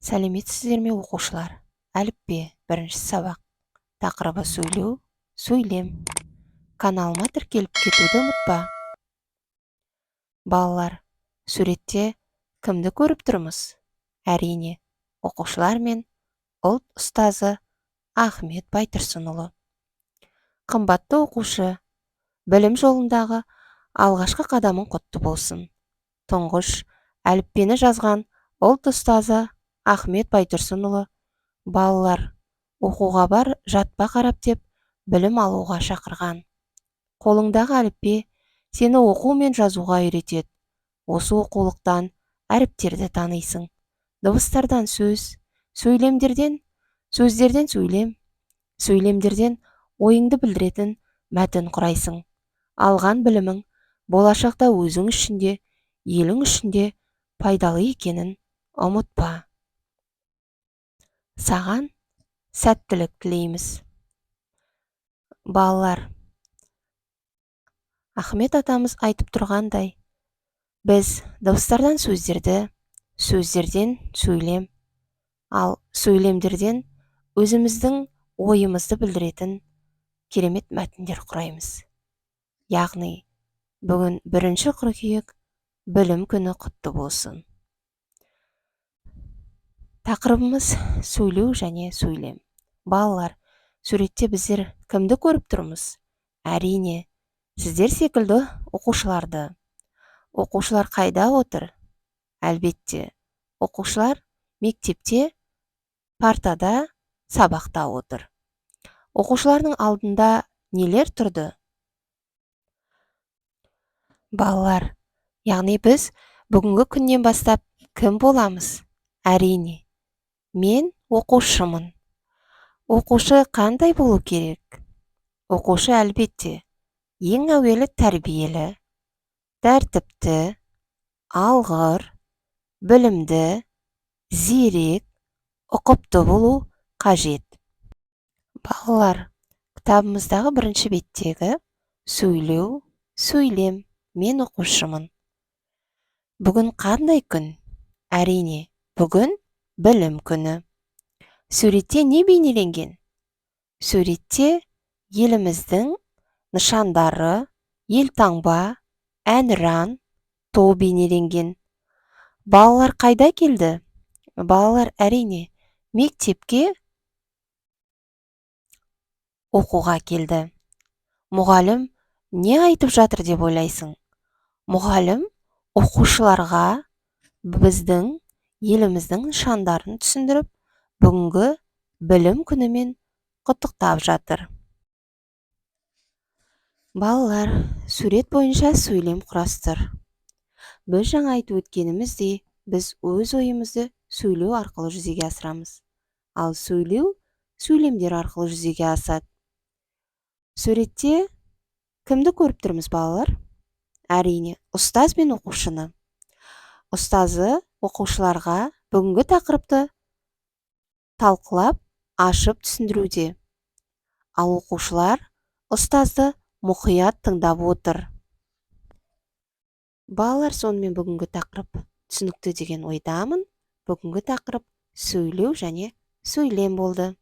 Сәлеметсіздер ме оқушылар? Әліппе бірінші сабақ. Тақырыбы сөйлеу, сөйлем. Каналыма тіркеліп кетуді ұмытпа. Балалар, суретте кімді көріп тұрмыз? Әрине, оқушылар мен ұлт ұстазы Ахмет Байтұрсынұлы. Қымбатты оқушы, білім жолындағы алғашқы қадамың құтты болсын. Тұңғыш әліппені жазған ұлт ұстазы Ахмет Байтұрсынұлы балалар оқуға бар, жатпа қарап деп білім алуға шақырған. Қолыңдағы әліппе сені оқу мен жазуға үйретеді. Осы оқулықтан әріптерді танисың. Дыбыстардан сөз, сөйлемдерден сөйлем, сөйлемдерден ойыңды білдіретін мәтін құрайсың. Алған білімің болашақта өзің үшін де, елің үшін де пайдалы екенін ұмытпа. Саған сәттілік тілейміз. Балалар, Ахмет атамыз айтып тұрғандай, біз дыбыстардан сөздерді, сөздерден сөйлем, ал сөйлемдерден өзіміздің ойымызды білдіретін керемет мәтіндер құраймыз. Яғни, бүгін 1 қыркүйек білім күні құтты болсын. Тақырыбымыз сөйлеу және сөйлем. Балалар, суретте біздер кімді көріп тұрмыз? Әрине, сіздер секілді оқушыларды. Оқушылар қайда отыр? Әлбетте, оқушылар мектепте, партада, сабақта отыр. Оқушылардың алдында нелер тұрды? Балалар, яғни біз бүгінгі күннен бастап кім боламыз? Әрине, мен оқушымын. Оқушы қандай болу керек? Оқушы әлбетте ең әуелі тәрбиелі, тәртіпті, алғыр, білімді, зерек, ұқыпты болу қажет. Балалар, кітабымыздағы 1 беттегі сөйлеу, сөйлем, мен оқушымын. Бүгін қандай күн? Әрине, бүгін білім күні. Суретте не бейнеленген? Суретте еліміздің нышандары, елтаңба, әнұран, ту бейнеленген. Балалар қайда келді? Балалар әрине мектепке оқуға келді. Мұғалім не айтып жатыр деп ойлайсың? Мұғалім оқушыларға біздің еліміздің нышандарын түсіндіріп, бүгінгі білім күнімен құттықтап жатыр. Балалар, сурет бойынша сөйлем құрастыр. Біз жаңа айтып өткеніміздей, біз өз ойымызды сөйлеу арқылы жүзеге асырамыз. Ал сөйлеу сөйлемдер арқылы жүзеге асады. Суретте кімді көріп тұрмыз, балалар? Әрине, ұстаз бен оқушыны. Ұстазы оқушыларға бүгінгі тақырыпты талқылап, ашып түсіндіруде. Ал оқушылар ұстазды мұқият тыңдап отыр. Балалар, сонымен бүгінгі тақырып түсінікті деген ойдамын. Бүгінгі тақырып сөйлеу және сөйлем болды.